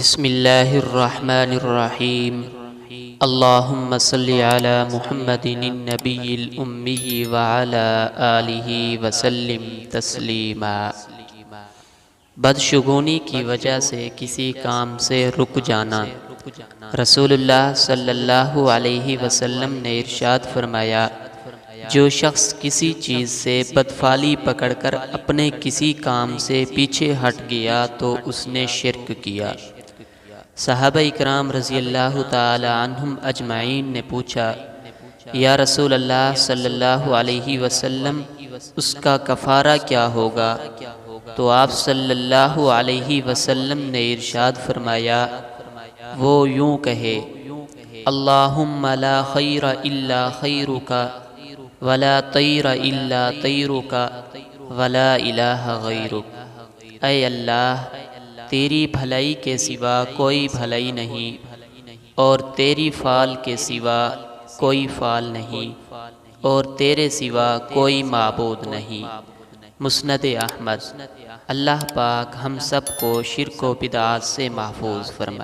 بسم اللہ الرحمن الرحیم اللہم صلی علی محمد النبی الأمی وعلی آلہ وسلم تسلیما۔ بدشگونی کی وجہ سے کسی کام سے رک جانا۔ رسول اللہ صلی اللہ علیہ وسلم نے ارشاد فرمایا، جو شخص کسی چیز سے بدفعلی پکڑ کر اپنے کسی کام سے پیچھے ہٹ گیا تو اس نے شرک کیا۔ صحابہ اکرام رضی اللہ تعالی عنہم اجمعین نے پوچھا، یا رسول اللہ صلی اللہ علیہ وسلم، اس کا کفارہ کیا ہوگا؟ تو آپ صلی اللہ علیہ وسلم نے ارشاد فرمایا، وہ یوں کہے، اللہم لا خیر الا خیرک ولا طیر الا طیرک ولا الہ غیرک۔ اے اللہ، تیری بھلائی کے سوا کوئی بھلائی نہیں، اور تیری فعل کے سوا کوئی فعل نہیں، اور تیرے سوا کوئی معبود نہیں۔ مسند احمد۔ اللہ پاک ہم سب کو شرک و بدعات سے محفوظ فرمائے۔